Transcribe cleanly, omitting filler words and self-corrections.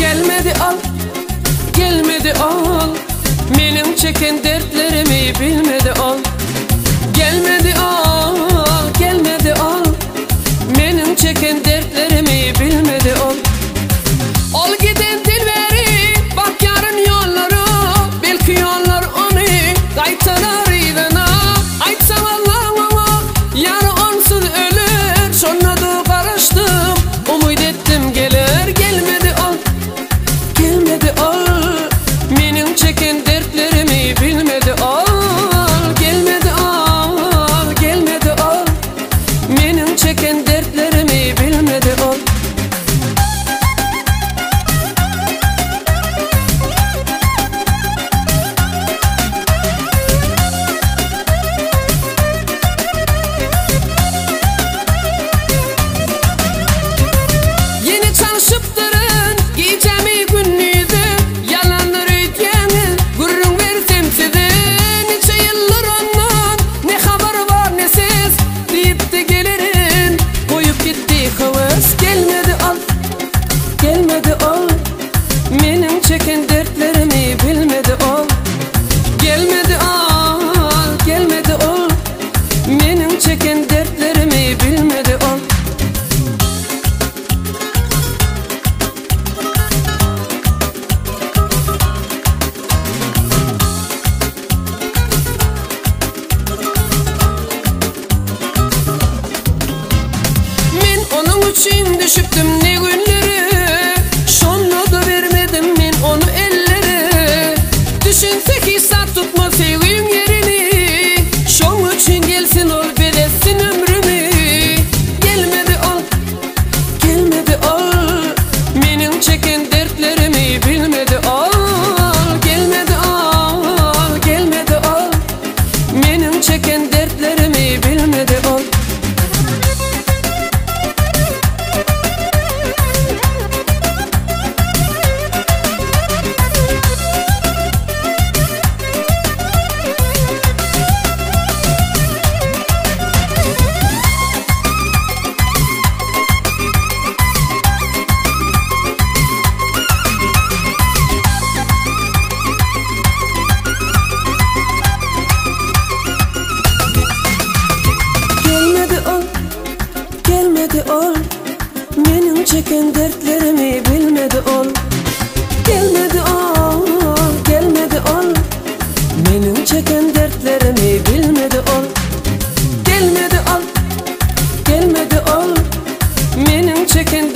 Gelmedi al, gelmedi al, benim çeken dertlerimi bilmedi al. Gelmedi al, gelmedi al, benim çeken dertlerimi bilmedi al. Ol giden dilberi, bak yarın yolları, belki yollar onu kaytarar idana. Aytsam Allah'ıma, yarı onsuz ölür, sonra da karıştım, umut ettim gelir. Gelmedi al, gelmedi al, benim çeken dertlerimi bilmedi al. Gelmedi al, gelmedi al, benim çeken dertlerimi bilmedi al. Yeni çalışıp durun, giyeceğimi günlüydü, yalanları ödeyeni gururun versem size. Nice yıllar ondan ne haber var ne ses, deyip de gelirin, koyup gitti havas. Gelmedi al, gelmedi al, benim çeken dertlerimi bilmedi al. Gelmedi al, gelmedi al, benim çeken dertlerimi bilmedi al. Men onun için düşüptüm ne günleri, şonu da vermedim men onu ellere. Düşünsek hisat tutma sevgim yerini, şon için gelsin ol bedesin ömrümü. Gelmedi al, gelmedi al, benim çeken dertlerimi bilmedi al. Gelmedi al, gelmedi al, benim çeken dertlerimi bilmedi al. Gelmedi al, gelmedi al, benim çeken dertlerimi bilmedi al. Gelmedi al, gelmedi al, benim çeken dertlerimi bilmedi al. Gelmedi al, gelmedi al, benim çeken